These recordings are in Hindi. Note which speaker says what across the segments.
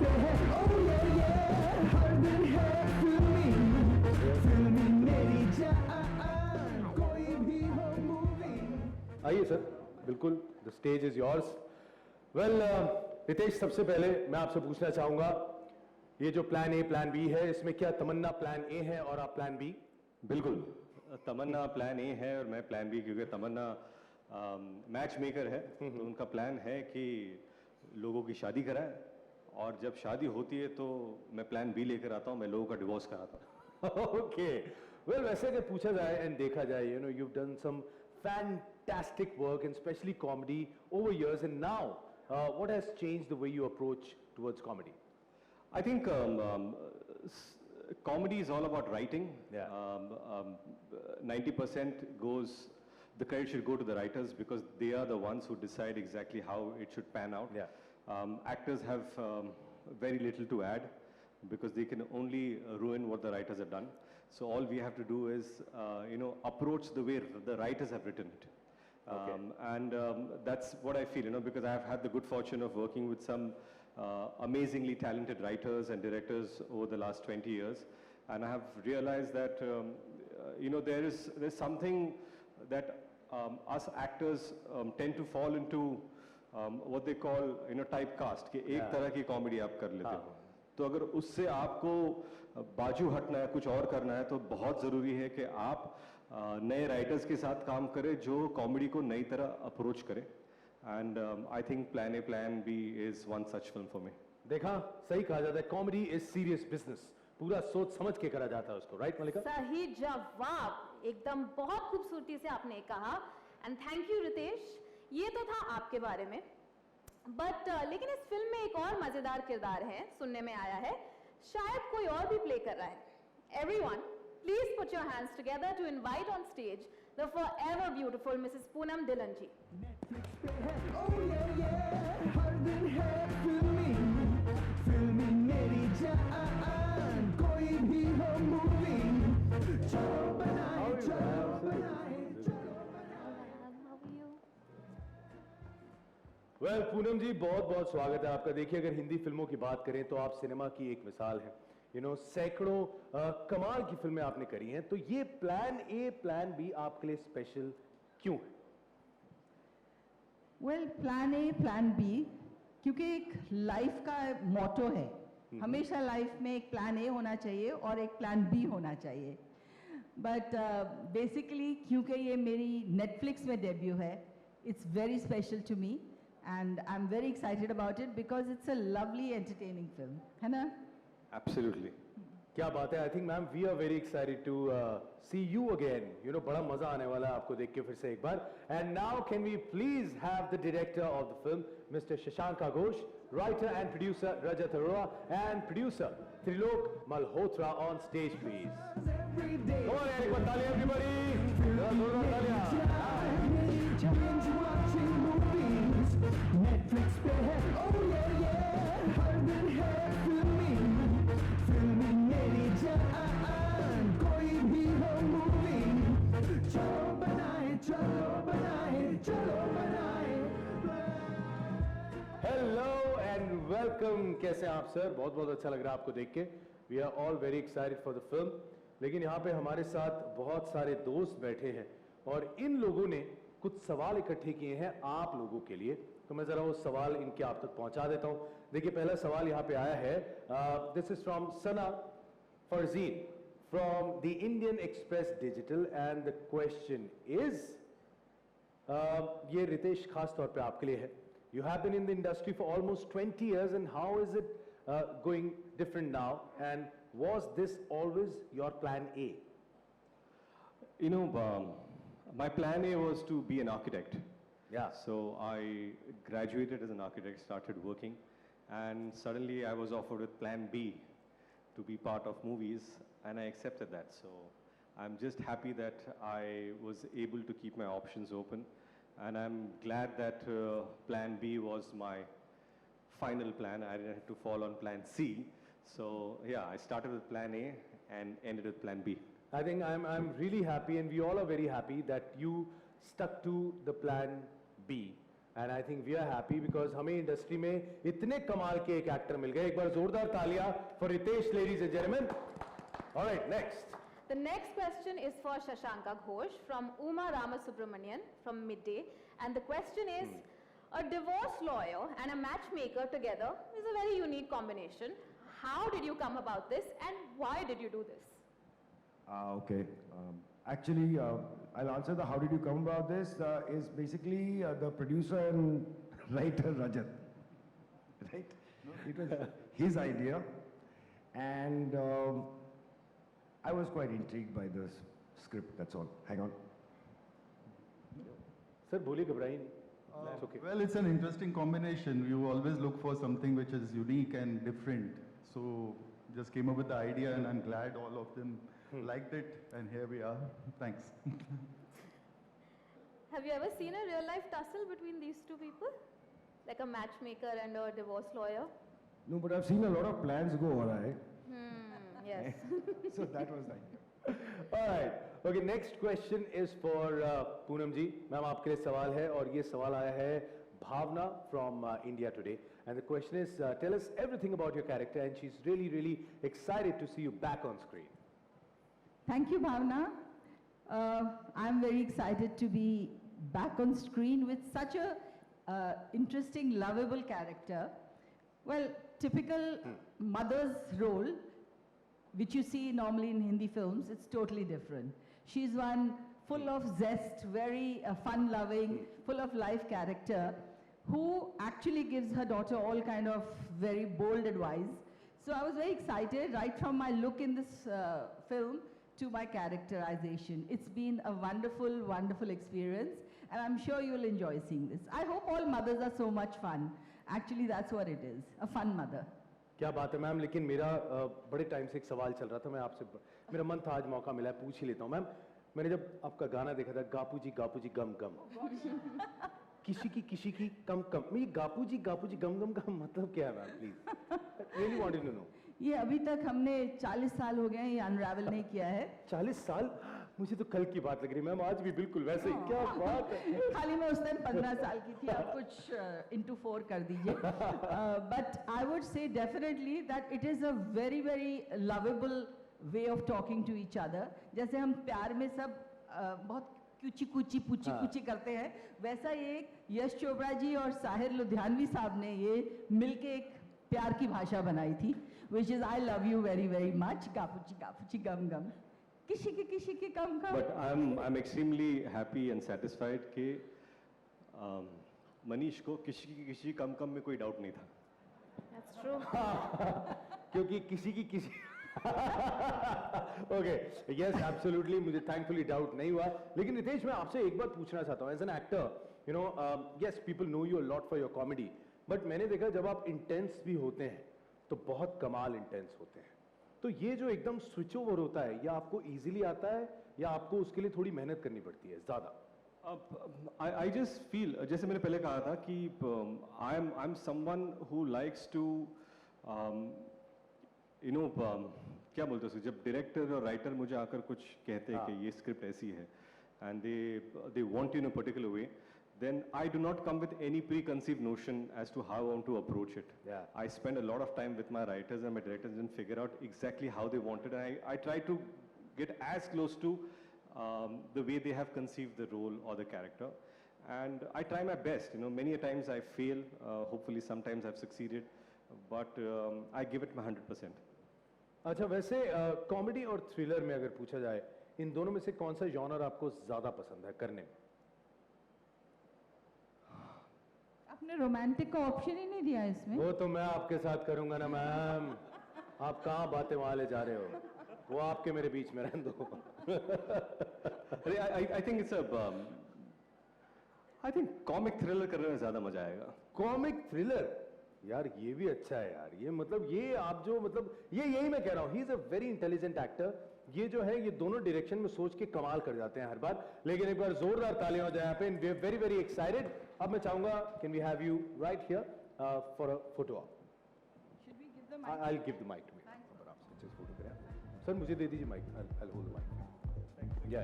Speaker 1: पे है oh yeah yeah हर दिन है फिल्मी मेरी जान कोई भी हो मूवी।
Speaker 2: आइए सर, बिल्कुल, the stage is yours. Well Ritesh, सबसे पहले मैं आपसे पूछना चाहूंगा, ये जो प्लान ए प्लान बी है, इसमें क्या तमन्ना प्लान ए है और आप प्लान बी?
Speaker 3: बिल्कुल, तमन्ना प्लान ए है और मैं प्लान बी, क्योंकि तमन्ना मैच मेकर है, तो उनका प्लान है कि लोगों की शादी कराए, और जब शादी होती है तो मैं प्लान बी लेकर आता हूँ, मैं लोगों का डिवोर्स कराता हूँ।
Speaker 2: ओके, वेल वैसे अगर पूछा जाए एंड देखा जाए, you know you have done some fantastic work and especially comedy over years, and now what has changed the way you approach towards comedy?
Speaker 3: I think comedy is all about writing.
Speaker 2: Yeah.
Speaker 3: 90% goes, the credit should go to the writers because they are the ones who decide exactly how it should pan out.
Speaker 2: Yeah.
Speaker 3: Actors have very little to add because they can only ruin what the writers have done. So all we have to do is, approach the way the writers have written it. And that's what I feel, because I have had the good fortune of working with some amazingly talented writers and directors over the last 20 years. And I have realized that, there's something that us actors tend to fall into what they call, typecast, कि एक तरह की कॉमेडी आप कर लेते हो। तो अगर उससे आपको बाजू हटना है, कुछ और करना है, तो बहुत ज़रूरी है कि आप नए राइटर्स के साथ काम करें जो कॉमेडी को नई तरह अप्रोच करें। And I think plan A plan B is one such film for me.
Speaker 2: देखा, सही कहा जाता है, कॉमेडी इज सीरियस बिजनेस, पूरा सोच समझ के करा जाता है उसको, राइट मल्लिका?
Speaker 4: सही जवाब, एकदम बहुत खूबसूरती से आपने कहा, एंड थैंक यू रितेश। ये तो था आपके बारे में, बट लेकिन इस फिल्म में एक और मजेदार किरदार है, सुनने में आया है शायद कोई और भी प्ले कर रहा है। Everyone please put your hands together to invite on stage the forever beautiful Mrs Poonam Dhillon ji.
Speaker 1: oh yeah yeah हर दिन है फिल्मी मेरी जान कोई भी हो मूवी। चलो बनाए चलो बनाए चलो बनाए।
Speaker 2: वेल पूनम जी, बहुत बहुत स्वागत है आपका। देखिए, अगर हिंदी फिल्मों की बात करें तो आप सिनेमा की एक मिसाल हैं। सैकड़ों कमाल की फिल्में आपने करी हैं, तो ये प्लान ए प्लान बी आपके लिए स्पेशल क्यों है?
Speaker 5: Well, plan A plan B क्योंकि एक लाइफ का मोटो है, हमेशा लाइफ में एक प्लान ए होना चाहिए और एक प्लान बी होना चाहिए। बट बेसिकली क्योंकि ये मेरी नेटफ्लिक्स में डेब्यू है, it's very special to me and I'm very excited about it because it's a lovely entertaining film, है ना?
Speaker 3: Absolutely.
Speaker 2: क्या बात है। I think ma'am we are very excited to see you again. बड़ा मजा आने वाला है आपको देख के फिर से एक बार। And now can we please have the director of the film mister Shashank Ghosh, writer and producer Rajat Arora and producer Trilok Malhotra on stage please. Come on एक बार तालियां एवरीबॉडी,
Speaker 1: नेटफ्लिक्स पे है oh yeah yeah हर दिन है फिल्मी मेरी जान कोई भी हो मूवी। चलो बनाए चलो बनाए।
Speaker 2: Hello and welcome. कैसे हैं आप सर? बहुत बहुत अच्छा लग रहा है आपको देख के। We are all very excited for the film. लेकिन यहाँ पे हमारे साथ बहुत सारे दोस्त बैठे हैं और इन लोगों ने कुछ सवाल इकट्ठे किए हैं आप लोगों के लिए, तो मैं जरा वो सवाल इनके आप तक पहुंचा देता हूं। देखिए, पहला सवाल यहाँ पे आया है, this is from Sana Farzeen from the Indian Express digital and the question is, ये रितेश खास तौर पे आपके लिए है। You have been in the industry for almost 20 years and how is it going different now and was this always your plan A?
Speaker 3: My plan A was to be an architect.
Speaker 2: Yeah.
Speaker 3: So I graduated as an architect, started working, and suddenly I was offered with plan B to be part of movies, and I accepted that. So I'm just happy that I was able to keep my options open, and I'm glad that plan B was my final plan. I didn't have to fall on plan C. So yeah, I started with plan A and ended with plan B.
Speaker 2: I think I'm really happy, and we all are very happy that you stuck to the plan B. And I think we are happy because हमें इंडस्ट्री में इतने कमाल के एक एक्टर मिल गए. एक बार जोरदार तालियां for Ritesh, ladies and gentleman. Alright, next.
Speaker 4: The next question is for Shashanka Ghosh from Uma Ramasubramanian from Midday. And the question is, a divorce lawyer and a matchmaker together is a very unique combination. How did you come about this and why did you do this?
Speaker 1: Okay. Actually, I'll answer the how did you come about this is basically the producer and writer Rajat. Right? It was his idea. And I was quite intrigued by the script, that's all. Hang on.
Speaker 2: Sir बोलिए, घबराइए नहीं. It's okay.
Speaker 6: Well, it's an interesting combination. You always look for something which is unique and different. So, just came up with the idea, and I'm glad all of them liked it, and here we are. Thanks.
Speaker 4: Have you ever seen a real life tussle between these two people? Like a matchmaker and a divorce lawyer?
Speaker 1: No, but I've seen a lot of plans go awry.
Speaker 4: Yes.
Speaker 1: So that was the idea.
Speaker 2: Alright. Okay, next question is for Poonam ji. Ma'am आपके लिए सवाल है और ये सवाल आया है भावना from India Today. And the question is, tell us everything about your character, and she's really excited to see you back on screen.
Speaker 5: Thank you, Bhavna. I'm very excited to be back on screen with such a interesting, lovable character. Well, typical mother's role, which you see normally in Hindi films, it's totally different. She's one full of zest, very fun-loving, full of life character, who actually gives her daughter all kind of very bold advice. So I was very excited right from my look in this film to my characterization. It's been a wonderful, wonderful experience, and I'm sure you'll enjoy seeing this. I hope all mothers are so much fun. Actually, that's what it is, a fun mother.
Speaker 2: क्या बात है मैम. लेकिन मेरा बड़े टाइम से एक सवाल चल रहा था, मैं आपसे मेरा मन था आज मौका मिला है, पूछ ही लेता हूँ. मैम, मैंने जब आपका गाना देखा था, गापू जी गम गम, किसी की कम कम, ये गापू जी गम गम का मतलब क्या है ma'am? Please, really wanted to know.
Speaker 5: ये अभी तक हमने 40 साल हो गए हैं ये अनरावल नहीं किया है.
Speaker 2: 40 साल? मुझे तो कल की बात लग रही मैम, आज भी बिल्कुल वैसे ही. क्या बात है.
Speaker 5: खाली मैं उस टाइम 15 साल की थी, आप कुछ into 4 कर दीजिए. But I would say definitely that it is a very lovable way of talking to each other. जैसे हम प्यार में सब बहुत पूची करते हैं, वैसा ये यश चोपड़ा जी और साहिर लुधियानवी साहब ने ये मिलके एक प्यार की भाषा बनाई थी, which is I love you very much, गापूची गम गम, किसी की कम कम.
Speaker 3: But I'm extremely happy and satisfied कि मनीष को किसी कम कम में कोई डाउट नहीं था.
Speaker 4: That's true.
Speaker 2: क्योंकि किसी की ओके, यस एब्सोल्युटली, मुझे थैंकफुली डाउट नहीं हुआ. लेकिन रितेश, मैं आपसे एक बात पूछना चाहता हूँ. As an actor, you know, yes people know you a lot for your comedy, but मैंने देखा जब आप इंटेंस भी होते हैं तो बहुत कमाल इंटेंस होते हैं. तो ये जो एकदम स्विच ओवर होता है, या आपको इजीली आता है या आपको उसके लिए थोड़ी मेहनत करनी पड़ती है ज्यादा?
Speaker 3: I just feel, जैसे मैंने पहले कहा था कि I'm someone who likes to you know, क्या बोलते हैं, जब डायरेक्टर और राइटर मुझे आकर कुछ कहते हैं कि ये स्क्रिप्ट ऐसी है, and they want you in a particular way, then I do not come with any preconceived notion as to how I want to approach it.
Speaker 2: Yeah.
Speaker 3: I spend a lot of time with my writers and my directors and figure out exactly how they want it. And I try to get as close to the way they have conceived the role or the character. And I try my best. You know, many a times I fail. Hopefully sometimes I've succeeded. But I give it my 100%.
Speaker 2: अच्छा, वैसे कॉमेडी और थ्रिलर में अगर पूछा जाए, इन दोनों में से कौन सा जॉनर आपको ज्यादा पसंद है करने में?
Speaker 5: आपने रोमांटिक का ऑप्शन ही नहीं दिया इसमें.
Speaker 2: वो तो मैं आपके साथ करूंगा ना मैम. आप कहाँ बातें वहां ले जा रहे हो, वो आपके मेरे बीच में रहने दो.
Speaker 3: I think it's I think comic thriller करने में ज्यादा मजा आएगा.
Speaker 2: कॉमिक थ्रिलर, यार ये भी अच्छा है यार. ये मतलब ये आप जो मतलब यही मैं कह रहा हूँ, he is a very intelligent actor. ये जो है ये दोनों डायरेक्शन में सोच के कमाल कर जाते हैं हर बार. लेकिन एक बार जोरदार तालियां हो जाए यहाँ पे. We are very excited. अब मैं चाहूंगा, can we have you right here for a photo op? I will give the mic to me. अगर आप सच फोटो करें सर, मुझे दे दीजिए mic. I will hold the mic. Yeah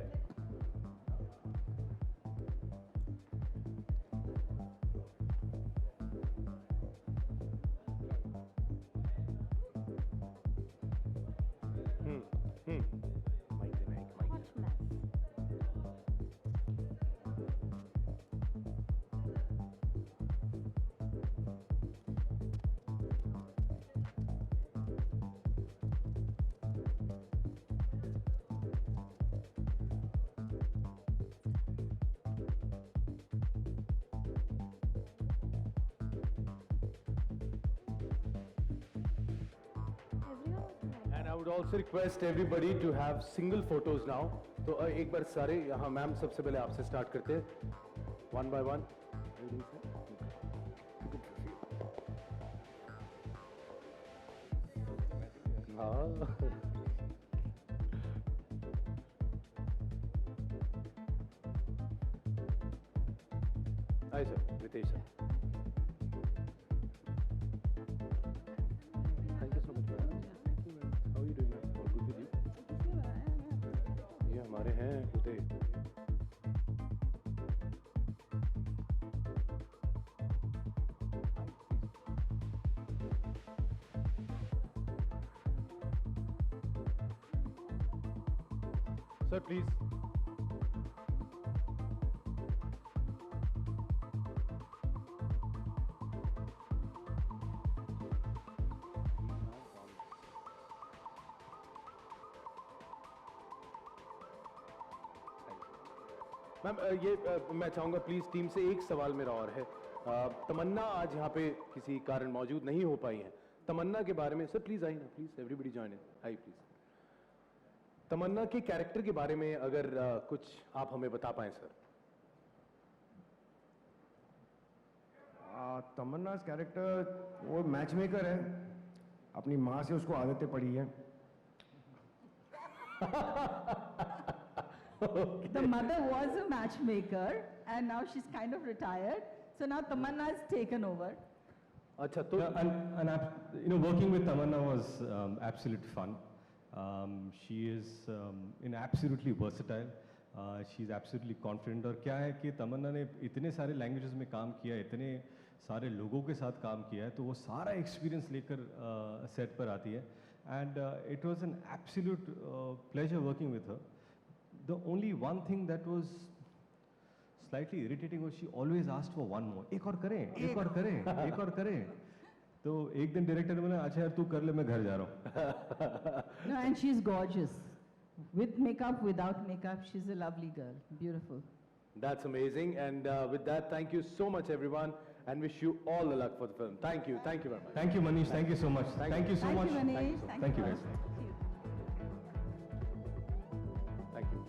Speaker 2: would also request everybody to have single photos now. तो एक बार सारे यहाँ मैम सबसे पहले आपसे स्टार्ट करते हैं, one by one. हाँ. Hi sir, Ritesh sir. Thank you so much. How are you doing? All good with you? ये हमारे हैं उदय. Sir, please. मैम ये मैं चाहूंगा प्लीज टीम से एक सवाल मेरा और है. तमन्ना आज यहाँ पे किसी कारण मौजूद नहीं हो पाई हैं. तमन्ना के बारे में सर प्लीज आइए ना, please everybody join in. Hi please. Tamannaah के कैरेक्टर के बारे में अगर कुछ आप हमें बता पाएं सर.
Speaker 1: तमन्ना कैरेक्टर वो मैच मेकर है, अपनी माँ से उसको आदतें पड़ी हैं.
Speaker 5: The mother was a matchmaker and now she's kind of retired. So now Tamanna has taken over.
Speaker 2: अच्छा तो
Speaker 3: Yeah, and you know, working with Tamanna was absolute fun. She is absolutely versatile. She's absolutely confident. और क्या है कि तमन्ना ने इतने सारे लैंग्वेजेस में काम किया, इतने सारे लोगों के साथ काम किया है, तो वो सारा एक्सपीरियंस लेकर सेट पर आती है. And it was an absolute pleasure working with her. The only one thing that was slightly irritating was she always asked for one more. एक और करें, एक और करें, एक और करें. तो एक दिन डायरेक्टर ने बोला अच्छा यार तू कर ले, मैं घर जा रहा हूँ.
Speaker 5: No, and she's gorgeous. With makeup, without makeup, she's a lovely girl. Beautiful.
Speaker 2: That's amazing. And with that, thank you so much everyone and wish you all the luck for the film. Thank you very much.
Speaker 3: Thank you Manish, thank you so much. Thank you so much.
Speaker 5: Thank you, Manish.
Speaker 3: Thank you guys.
Speaker 2: Thank you.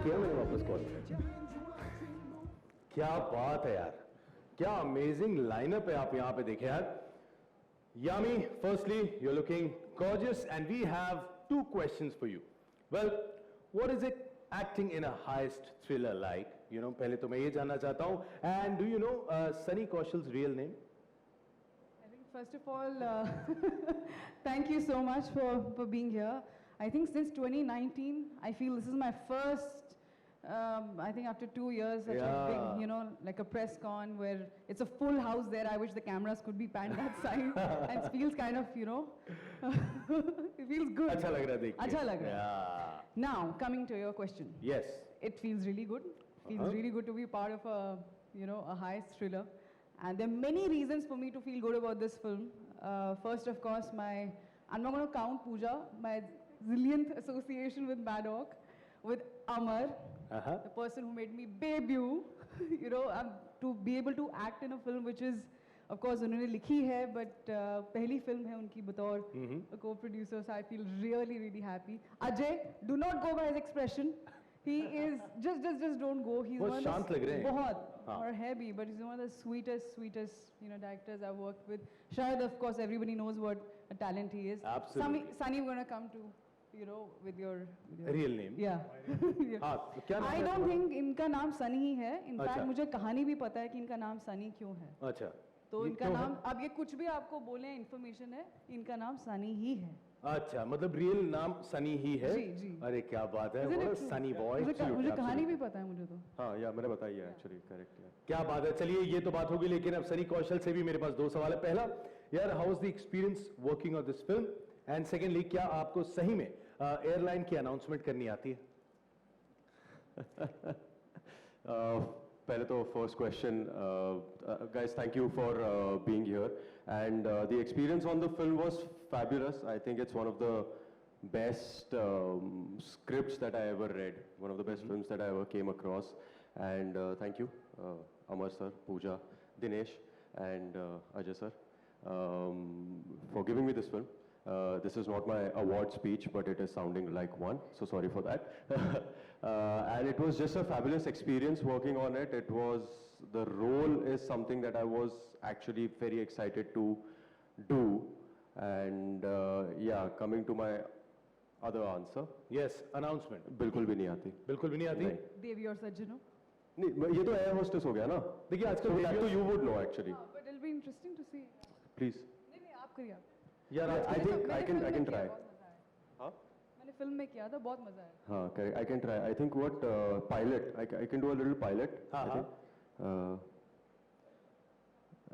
Speaker 2: किया मैंने वापस कॉल. क्या बात है यार, क्या अमेजिंग लाइनअप है आप यहाँ पे देखें यार. Yami, firstly, you're looking gorgeous and we have 2 questions for you. Well, what is it acting in a heist thriller like? You know, पहले तो मैं ये जानना चाहता हूँ. And do you know Sunny Kaushal's real name?
Speaker 7: I think first of all, thank you so much for being here. I think since 2019, I feel this is my first, I think after 2 years, such a big, you know, like a press con where it's a full house there. I wish the cameras could be panned that side. And it feels kind of, you know, it feels good.
Speaker 2: अच्छा लग रहा है देख के.
Speaker 7: अच्छा लग रहा है.
Speaker 2: Yeah.
Speaker 7: Now, coming to your question.
Speaker 2: Yes.
Speaker 7: It feels really good. Feels really good to be part of a, you know, a heist thriller. And there are many reasons for me to feel good about this film. First, of course, I'm not going to count Pooja, my zillionth association with Maddock, with Amar, the person who made me debut, you know, to be able to act in a film which is, of course, उन्होंने लिखी है, but पहली film है उनकी बतौर a co-producer, so I feel really, really happy. Ajay, do not go by his expression. He is just don't go. He's
Speaker 2: बहुत
Speaker 7: one
Speaker 2: शांत
Speaker 7: of the
Speaker 2: लग रहे हैं.
Speaker 7: बहुत
Speaker 2: हाँ.
Speaker 7: or heavy, but he's one of the sweetest, you know, directors I've worked with. Shahid, of course, everybody knows what a talent he is.
Speaker 2: Absolutely.
Speaker 7: Sunny, we're gonna come to, you know, with your
Speaker 2: Real name?
Speaker 7: Yeah.
Speaker 2: हाँ, तो क्या नाम
Speaker 7: I
Speaker 2: है
Speaker 7: don't
Speaker 2: तुम्हारा?
Speaker 7: think इनका नाम सनी ही है. In fact,
Speaker 2: अच्छा.
Speaker 7: मुझे कहानी भी पता है कि इनका नाम सनी क्यों है.
Speaker 2: अच्छा.
Speaker 7: तो
Speaker 2: ये
Speaker 7: इनका
Speaker 2: क्यों है?
Speaker 7: नाम, अब ये कुछ भी आपको बोले इन्फॉर्मेशन है, इनका नाम सनी ही है.
Speaker 2: अच्छा, मतलब रियल नाम सनी ही है.
Speaker 7: जी, जी.
Speaker 2: अरे क्या बात है.
Speaker 7: Isn't
Speaker 2: What
Speaker 7: it
Speaker 2: a
Speaker 7: true?
Speaker 2: sunny boy.
Speaker 7: मुझे
Speaker 2: Absolutely,
Speaker 7: कहानी भी
Speaker 2: absolutely.
Speaker 7: पता है मुझे तो.
Speaker 3: हाँ या मैंने बताया एक्चुअली करेक्ट है.
Speaker 2: क्या बात है. चलिए ये तो बात होगी, लेकिन अब सनी कौशल से भी मेरे पास 2 सवाल है. पहला, यार how is the experience working on this film, and secondly क्या आपको सही में एयरलाइन की अनाउंसमेंट करनी आती है?
Speaker 8: पहले तो first question, guys, thank you for being here. And the experience on the film was fabulous. I think it's one of the best scripts that I ever read, one of the best films that I ever came across. And thank you, Amar sir, Pooja, Dinesh, and Ajay sir, for giving me this film. This is not my award speech, but it is sounding like one, so sorry for that. And it was just a fabulous experience working on it. The role is something that I was actually very excited to do. And yeah, coming to my other answer.
Speaker 2: Yes, announcement.
Speaker 8: बिल्कुल भी नहीं आती.
Speaker 2: बिल्कुल भी नहीं आती?
Speaker 7: Devi or Sajjano?
Speaker 8: नहीं, ये तो एयर होस्टेस हो गया ना.
Speaker 2: देखिए आजकल
Speaker 8: So that too you would know actually.
Speaker 7: But it'll be interesting to see.
Speaker 8: Please.
Speaker 7: नहीं आप करिए आप.
Speaker 2: यार
Speaker 8: I think I can try. हाँ?
Speaker 7: मैंने फिल्म में किया था, बहुत मजा आया.
Speaker 8: हाँ, correct. I can try. I think what pilot. I can do a little pilot.
Speaker 2: हाँ,
Speaker 8: I think.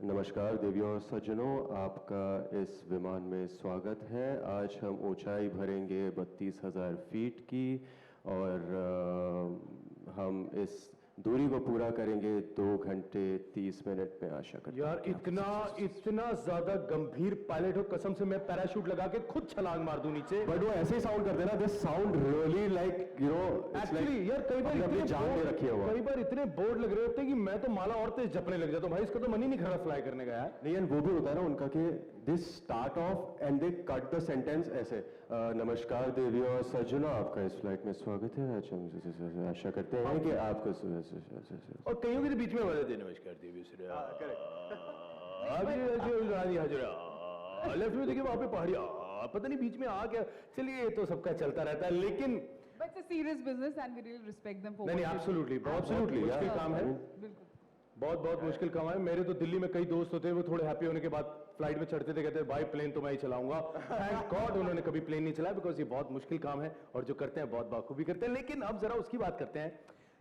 Speaker 8: नमस्कार देवियों और सज्जनों, आपका इस विमान में स्वागत है. आज हम ऊंचाई भरेंगे 32,000 फीट की और हम इस दूरी को पूरा करेंगे 2 घंटे 30 मिनट में, आशा करते हैं.
Speaker 2: यार इतना ज्यादा गंभीर पायलट हो, कसम से मैं पैराशूट लगा के खुद छलांग मार दूं नीचे.
Speaker 8: बट वो ऐसे ही साउंड करते हैं ना, this sound really like you know
Speaker 2: actually यार कई बार
Speaker 8: अपनी जान दे रखी है वो.
Speaker 2: कई बार इतने बोर्ड लग रहे होते हैं कि मैं तो माला और तेज जपने लग जाता हूं. भाई इसका तो मन ही नहीं खड़ा फ्लाई करने का यार.
Speaker 8: नहीं, वो भी होता है ना उनका कि this start of and they cut the sentence ऐसे. नमस्कार देवियों और सज्जनों, आपका इस फ्लाइट में स्वागत है. अच्छा, आशा करते हैं कि आपको
Speaker 2: और कईयों के बीच में बता देना नमस्कार देवी लेफ्ट में देखिए वहां पे पहाड़ियां, पता नहीं बीच में आ गया. चलिए तो सबका चलता रहता है, लेकिन
Speaker 7: But it's a serious business and we really respect them for
Speaker 2: नहीं
Speaker 7: what they do.
Speaker 2: एब्सोल्युटली बहुत मुश्किल काम है. बहुत मुश्किल काम है. मेरे तो दिल्ली में कई दोस्त होते हैं, वो थोड़े हैप्पी होने के बाद फ्लाइट में चढ़ते थे, कहते हैं भाई प्लेन तो मैं ही चलाऊंगा. थैंक गॉड उन्होंने कभी प्लेन नहीं चलाया, बिकॉज ये बहुत मुश्किल काम है और जो करते हैं बहुत बाखूबी करते हैं. लेकिन अब जरा उसकी बात करते हैं.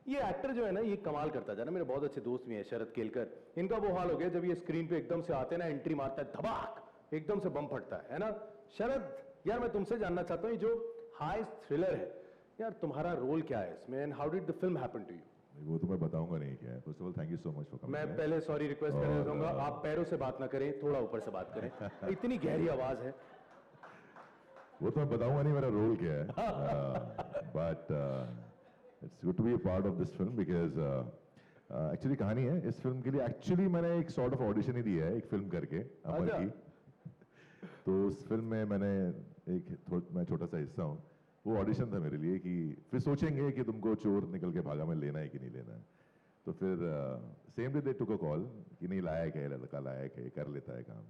Speaker 2: ये एक्टर जो है ना, ये कमाल करता जा रहा है. मेरे बहुत अच्छे दोस्त भी हैं, शरद केलकर. इनका वो हाल हो गया जब ये स्क्रीन पे एकदम से आते हैं ना, एंट्री मारता है, धबाक एकदम से बम फटता है ना. शरद यार मैं तुमसे जानना चाहता हूँ, ये जो हाईएस्ट थ्रिलर है यार, तुम्हारा रोल क्या है इसमें and how did the film happen to you?
Speaker 9: वो तो मैं बताऊंगा नहीं क्या है. First of all thank you so much for coming.
Speaker 2: मैं पहले सॉरी रिक्वेस्ट करना चाहूंगा, आप पैरों से बात ना करें, थोड़ा ऊपर से बात करें. इतनी गहरी आवाज है.
Speaker 9: वो तो मैं बताऊंगा नहीं मेरा रोल क्या है. But it's good to be a part of this film because actually कहानी है इस फिल्म के लिए. एक्चुअली मैंने एक सॉर्ट ऑफ ऑडिशन ही दिया है एक फिल्म करके अमर की. तो उस फिल्म में मैंने मैं छोटा सा हिस्सा हूँ. वो ऑडिशन था मेरे लिए कि फिर सोचेंगे कि तुमको चोर निकल के भागा में लेना है कि नहीं लेना है. तो फिर same day they took a call कि नहीं, लायक है लड़का, लायक है, कर लेता है काम.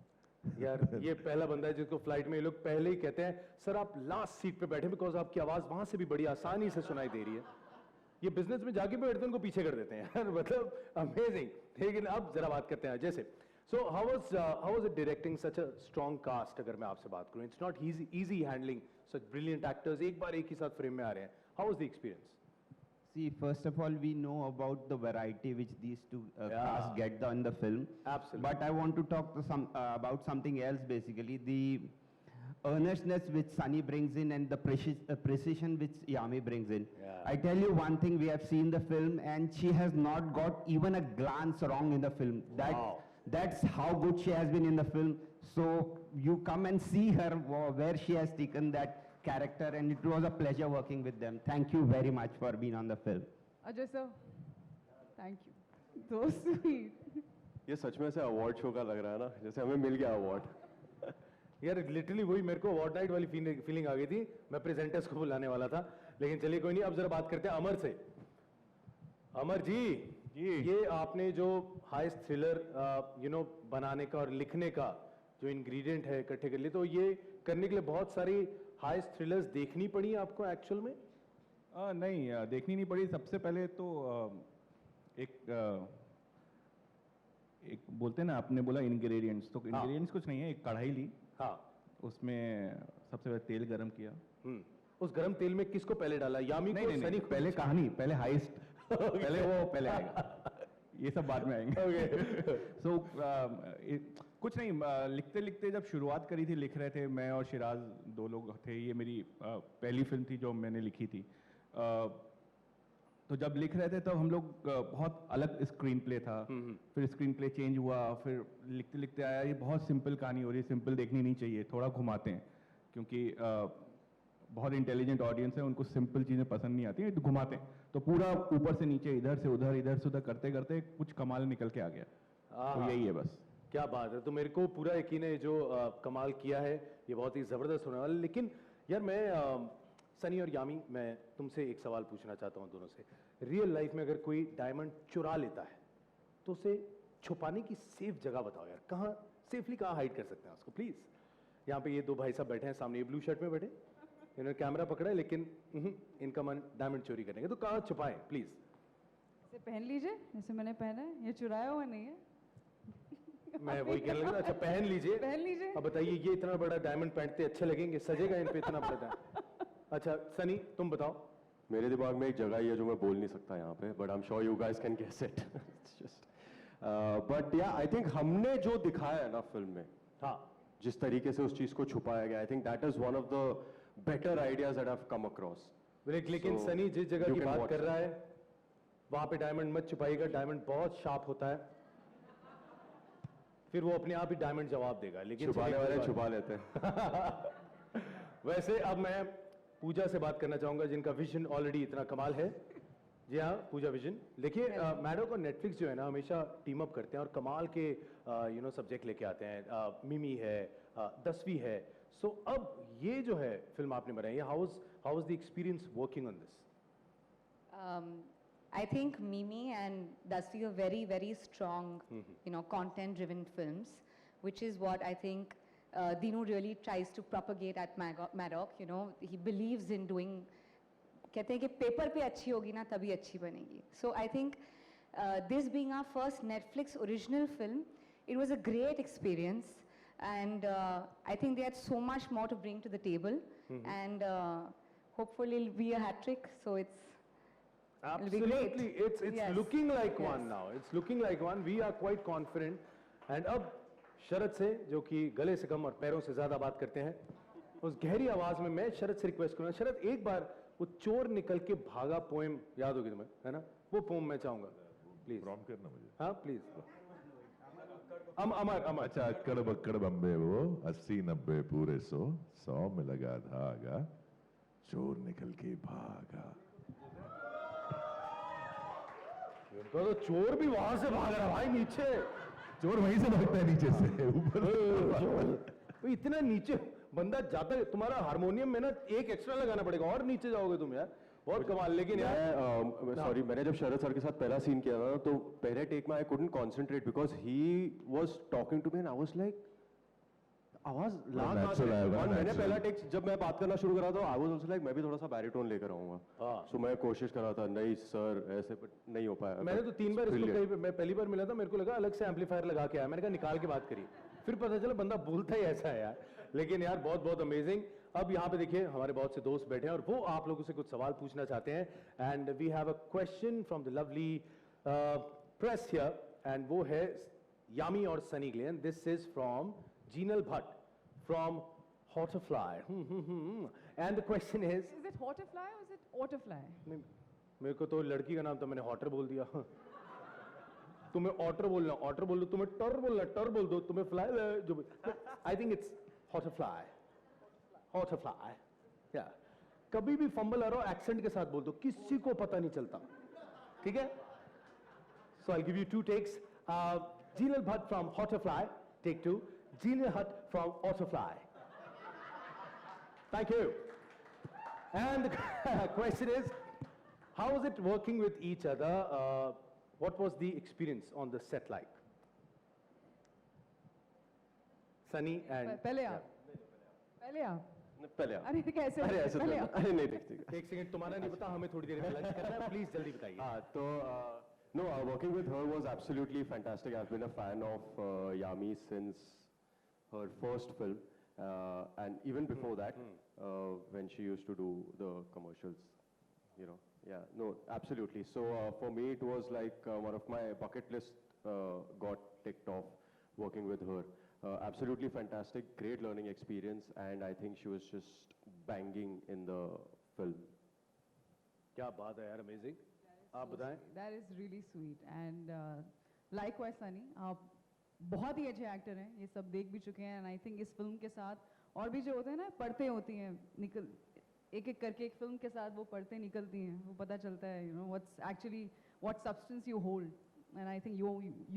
Speaker 2: यार ये पहला बंदा है जिसको फ्लाइट में ये लोग पहले ही कहते हैं सर आप लास्ट सीट पे बैठे, बिकॉज आपकी आवाज वहां से भी बड़ी आसानी से सुनाई दे रही है. ये बिजनेस में जाके भी बैठते हैं, उनको पीछे कर देते हैं यार. मतलब अमेजिंग. लेकिन अब जरा बात करते हैं जैसे. So how was it directing such a strong cast? अगर मैं आपसे बात करूं, it's not easy handling such brilliant actors. एक बार एक ही साथ फ्रेम में आ रहे हैं. How was the experience?
Speaker 10: See, first of all, we know about the variety which these two casts get in the film.
Speaker 2: Absolutely.
Speaker 10: But I want to talk to about something else. Basically, the earnestness which Sunny brings in and the precision which Yami brings in.
Speaker 2: Yeah.
Speaker 10: I tell you one thing: we have seen the film, and she has not got even a glance wrong in the film.
Speaker 2: Wow.
Speaker 10: That's how good she has been in the film. So you come and see her where she has taken that character, and it was a pleasure working with them. Thank you very much for being on the film.
Speaker 7: Ajay sir, thank you. So sweet.
Speaker 8: ये सच में से अवार्ड शो का लग रहा है ना, जैसे हमें मिल गया अवार्ड.
Speaker 2: यार लिटरली वही मेरे को अवार्ड नाइट वाली फीलिंग आ गई थी. मैं प्रेजेंटर्स को बुलाने वाला था, लेकिन चलिए कोई नहीं. अब जरा बात करते हैं अमर से. अमर जी, ये आपने जो हाईएस्ट थ्रिलर बनाने का और लिखने का जो इंग्रेडिएंट है इकट्ठे कर लिए, तो ये करने के लिए बहुत सारी हाईएस्ट थ्रिलर्स देखनी पड़ी आपको एक्चुअल में?
Speaker 11: नहीं, देखनी नहीं पड़ी. सबसे पहले तो एक बोलते हैं ना, आपने बोला इंग्रेडिएंट्स, तो इंग्रेडिएंट्स कुछ नहीं है. एक कढ़ाई ली,
Speaker 2: हाँ,
Speaker 11: उसमें सबसे पहले तेल गरम किया.
Speaker 2: उस गरम तेल में किसको पहले डाला? यामी को?
Speaker 11: नहीं, पहले कहानी, पहले हाईएस्ट पहले वो पहले आएगा, ये सब बाद में आएंगे. सो कुछ नहीं, लिखते लिखते जब शुरुआत करी थी, लिख रहे थे मैं और शिराज, 2 लोग थे. ये मेरी पहली फिल्म थी जो मैंने लिखी थी. तो जब लिख रहे थे तब हम लोग बहुत अलग स्क्रीन प्ले था, फिर स्क्रीन प्ले चेंज हुआ, फिर लिखते लिखते आया ये बहुत सिंपल कहानी हो रही है, सिंपल देखनी नहीं चाहिए, थोड़ा घुमाते हैं, क्योंकि बहुत इंटेलिजेंट ऑडियंस है, उनको सिंपल चीज़ें पसंद नहीं आती हैं, तो घुमाते हैं, तो पूरा ऊपर से नीचे, इधर से उधर करते करते कुछ कमाल निकल के आ गया। तो यही है बस।
Speaker 2: क्या बात है, तो मेरे को पूरा यकीन है जो कमाल किया है ये बहुत ही ज़बरदस्त होने वाला है। लेकिन यार मैं सनी और यामी, मैं तुमसे एक सवाल पूछना चाहता हूँ दोनों से। रियल लाइफ में अगर कोई डायमंड चुरा लेता है तो उसे छुपाने की सेफ जगह बताओ यार, कहाँ सेफली कहाँ हाइड कर सकते हैं उसको प्लीज़। यहाँ पे ये दो भाई साहब बैठे हैं सामने, ये ब्लू शर्ट में बैठे, इन्होंने कैमरा पकड़ा है लेकिन इनका मन डायमंड चोरी करने का, तो कहाँ छुपाएं प्लीज़।
Speaker 7: इसे पहन लीजिए जैसे मैंने पहना है, ये चुराया हुआ नहीं है।
Speaker 2: मैं वही कहने लगा, अच्छा पहन लीजिए।
Speaker 7: पहन लीजिए।
Speaker 2: अब बताइए ये इतना बड़ा डायमंड पहनते अच्छे लगेंगे, सजेगा इन पे इतना बड़ा डायमंड? अच्छा सनी तुम बताओ।
Speaker 8: मेरे दिमाग में एक जगह ही है जो मैं बोल नहीं सकता यहाँ पे, but I am sure you guys can guess it. But yeah I think हमने जो दिखाया है ना फिल्म में,
Speaker 2: हाँ,
Speaker 8: जिस तरीके से उस चीज को छुपाया गया, I think that is one of the better ideas that I have come across.
Speaker 2: लेकिन सनी जिस जगह की बात कर रहा है वहां पे डायमंड मत छुपाइएगा, डायमंड बहुत शार्प होता है, फिर वो अपने आप ही डायमंड जवाब देगा। लेकिन
Speaker 8: छुपाने वाले छुपा लेते हैं।
Speaker 2: वैसे अब मैं पूजा से बात करना चाहूंगा जिनका विजन ऑलरेडी इतना कमाल है। जी हाँ पूजा विजन, देखिए मैडम को नेटफ्लिक्स जो है ना हमेशा टीम अप करते हैं और कमाल के सब्जेक्ट लेके आते हैं। मिमी है, 10वीं है, सो अब ये जो है फिल्म आपने बनाई है, how was the experience working on this?
Speaker 12: I think Mimi and Dasvi are very, very strong, content-driven films, which is what I think Dinu really tries to propagate at Maddock. He believes in doing. कहते हैं कि पेपर पे अच्छी होगी ना तभी अच्छी बनेगी. So I think this being our first Netflix original film, it was a great experience, and I think they had so much more to bring to the table, and hopefully it'll be a hat trick. So it's.
Speaker 2: Absolutely, it's looking like one now. It's looking like one. We are quite confident. And अब शरद से, जो कि गले से कम और पैरों से ज्यादा बात करते हैं, उस गहरी आवाज में मैं शरद से रिक्वेस्ट करूंगा, शरद एक बार वो चोर निकल के भागा पोएम याद होगी तुम्हें, है ना? वो पोएम मैं चाहूंगा प्लीज।
Speaker 9: प्रॉम्प्ट करना मुझे।
Speaker 2: हाँ प्लीज। अमर।
Speaker 9: अच्छा, अक्कड़ बक्कड़ बम्बे वो 80-90 पूरे 100 में लगा धागा, चोर निकल के भागा।
Speaker 2: तो चोर भी वहां से भाग रहा भाई, नीचे
Speaker 9: चोर वहीं से भागता है, नीचे से ऊपर।
Speaker 2: इतना नीचे बंदा जाता है, तुम्हारा हारमोनियम में ना एक एक्स्ट्रा लगाना पड़ेगा और नीचे जाओगे तुम यार, बहुत कमाल। लेकिन यार
Speaker 8: सॉरी, मैंने जब शरद सर के साथ पहला सीन किया था तो पहले टेक में I couldn't concentrate because he was talking to me and I was like आवाज लाग आ रही है। और मैंने पहला टेक जब मैं बात करना शुरू करा तो आई वाज आल्सो लाइक मैं भी थोड़ा सा बैरिटोन लेकर आऊंगा। सो मैं कोशिश कर रहा था, नहीं सर ऐसे, बट नहीं हो पाया।
Speaker 2: मैंने तो 3 बार इसको कहीं पे, मैं पहली बार मिला था मेरे को लगा अलग से एम्पलीफायर लगा के आया, मैंने कहा निकाल के बात करिए, फिर पता चला बंदा बोलता ही ऐसा है यार। लेकिन यार बहुत बहुत अमेजिंग। अब यहाँ पे देखिए हमारे बहुत से दोस्त बैठे हैं और वो आप लोगों से कुछ सवाल पूछना चाहते हैं, and we have a question from the lovely press here, and वो है यामी और सनी के लिए, and this is from Jinal Bhatt from Hortofly. And the question is
Speaker 7: it Hortofly or is it Autofly?
Speaker 2: मेरे को तो लड़की का नाम था, मैंने हॉटर बोल दिया। तुम्हें ऑटर बोलना, ऑटर बोल दो, तुम्हें टर बोलना, टर बोल दो, तुम्हें फ्लाई जो, I think it's Hortofly. Hortofly. Yeah. कभी भी फंबल आ रहा हो एक्सेंट के साथ बोल दो, किसी को पता नहीं चलता, ठीक है? So I'll give you 2 takes. Jinal Bhatt from Hortofly, take 2. Jinal Bhatt from Autofly. Thank you. And the question is, how was it working with each other? What was the experience on the set like? Sunny and...
Speaker 7: पहले आप।
Speaker 8: पहले आप।
Speaker 7: अरे कैसे?
Speaker 8: अरे ऐसे
Speaker 7: पहले
Speaker 8: तो अरे नहीं देखते।
Speaker 2: एक सेकंड, तुम्हारा नहीं पता, हमें थोड़ी देर में लंच करना है, प्लीज जल्दी बताइए।
Speaker 8: हाँ तो no, working with her was absolutely fantastic. I've been a fan of Yami since her first film, and even before that, when she used to do the commercials, yeah, no, absolutely. So for me, it was like one of my bucket list got ticked off working with her. Absolutely fantastic, great learning experience, and I think she was just banging in the film.
Speaker 2: क्या बात है यार, amazing. आप बताएं।
Speaker 7: That is really sweet and likewise Sunny, आप बहुत ही अच्छे एक्टर हैं, ये सब देख भी चुके हैं and I think इस फिल्म के साथ और भी जो होते हैं ना पढ़ते होती हैं निकल एक एक करके एक फिल्म के साथ वो पढ़ते निकलती हैं, वो पता चलता है what's actually what substance you hold and I think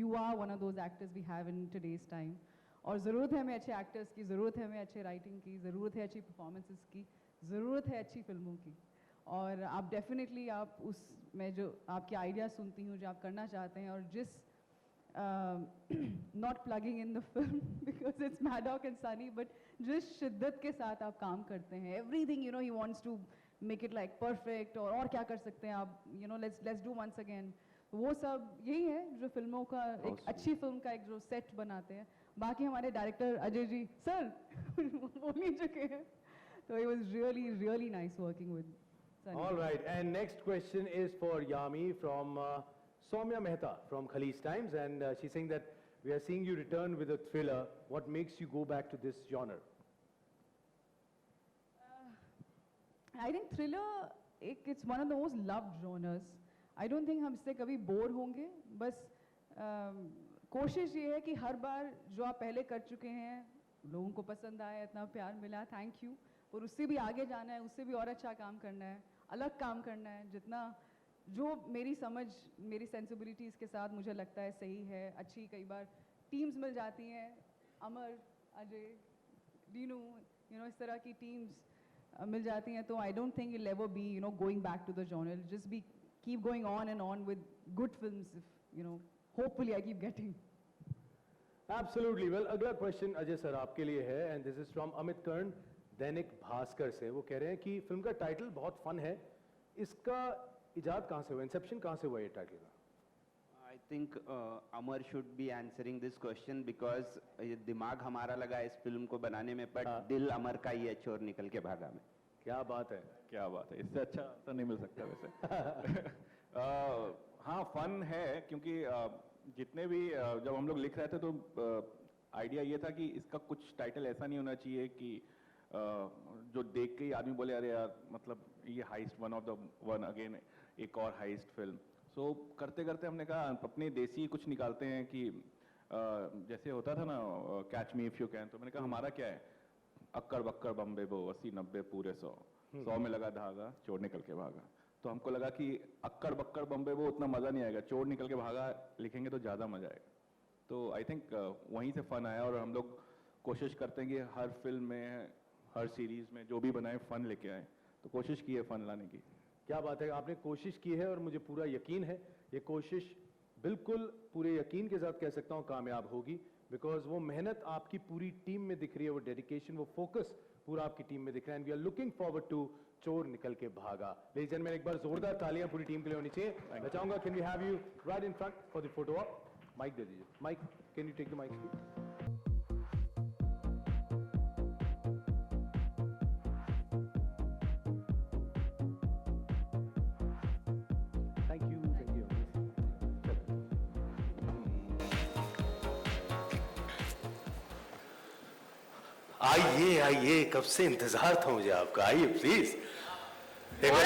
Speaker 7: you are one of those actors we have in today's time. और ज़रूरत है हमें अच्छे एक्टर्स की, ज़रूरत है हमें अच्छे राइटिंग की, ज़रूरत है अच्छी परफॉर्मेंसेस की, ज़रूरत है अच्छी फिल्मों की। और आप डेफिनेटली आप उस मैं जो आपके आइडिया सुनती हूँ जो आप करना चाहते हैं और जिस not plugging in the film because it's Maddock and Sunny but जिस शिद्दत के साथ आप काम करते हैं everything he wants to make it like perfect और क्या कर सकते हैं आप लेट्स डू वंस अगेन, वो सब यही है जो फिल्मों का एक अच्छी फिल्म का एक जो सेट बनाते हैं। बाकी हमारे डायरेक्टर अजय जी सर बोल ही चुके हैं, तो it was really nice working with Sunny.
Speaker 2: All right, and next question is for Yami from Soumya Mehta from Khaleej Times, and she's saying that we are seeing you return with a thriller. What makes you go back to this genre?
Speaker 7: I think thriller, it's one of the most loved genres. I don't think हम इससे कभी बोर होंगे, बस कोशिश ये है कि हर बार जो आप पहले कर चुके हैं लोगों को पसंद आया, इतना प्यार मिला, थैंक यू, और उससे भी आगे जाना है, उससे भी और अच्छा काम करना है, अलग काम करना है, जितना जो मेरी समझ मेरी सेंसिबिलिटीज़ के साथ मुझे लगता है सही है, अच्छी कई बार टीम्स मिल जाती हैं, अमर, अजय, डीनू, इस तरह की टीम्स मिल जाती हैं, तो I don't think it ever be going back to the genre, just be keep going on and on with good films, hopefully I keep getting.
Speaker 2: Absolutely. Well, अगला क्वेश्चन अजय सर आपके लिए है, and this is from Amit Karn Dainik Bhaskar से। वो कह रहे हैं कि फिल्म का टाइटल बहुत फन है, इसका इजाद कहाँ से हुआ, इंसेप्शन कहाँ से हुआ ये टाइटल का?
Speaker 10: I think Amar should be answering this question because दिमाग हमारा लगा इस फिल्म को बनाने में, but दिल अमर का ही है चोर निकल के भागा में।
Speaker 2: क्या बात है,
Speaker 11: क्या बात है, इससे अच्छा तो नहीं मिल सकता वैसे। हाँ फन है, क्योंकि जितने भी जब हम लोग लिख रहे थे तो आइडिया ये था कि इसका कुछ टाइटल ऐसा नहीं होना चाहिए कि जो देख के ही आदमी बोले अरे यार मतलब ये heist one of the one again एक और हाइस्ट फिल्म। सो करते करते हमने कहा अपने देसी कुछ निकालते हैं कि जैसे होता था ना catch me if you can, तो मैंने कहा हमारा क्या है, अक्कड़ बक्कड़ बम्बे बो 80-90 पूरे 100 में लगा धागा चोर निकल के भागा। तो हमको लगा कि अक्कड़ बक्कड़ बम्बे वो उतना मज़ा नहीं आएगा, चोर निकल के भागा लिखेंगे तो ज़्यादा मज़ा आएगा। तो आई थिंक वहीं से फ़न आया, और हम लोग कोशिश करते हैं कि हर फिल्म में हर सीरीज़ में जो भी बनाए फ़न लेके आए, तो कोशिश की है फ़न लाने की।
Speaker 2: क्या बात है, आपने कोशिश की है और मुझे पूरा यकीन है ये कोशिश बिल्कुल पूरे यकीन के साथ कह सकता हूँ कामयाब होगी, बिकॉज वो मेहनत आपकी पूरी टीम में दिख रही है, वो डेडिकेशन, वो फोकस पूरा आपकी टीम में दिख रहा है, and we are looking forward to चोर निकल के भागा। लेडीज एंड जेंटलमैन, एक बार जोरदार तालियां पूरी टीम के लिए होनी चाहिए। मैं चाहूंगा can we have you right in front for the photo op. Mic दे दीजिए, mic can you take the mic please.
Speaker 13: आइए आइए, कब से इंतजार था मुझे आपका, आइए प्लीज। एक बार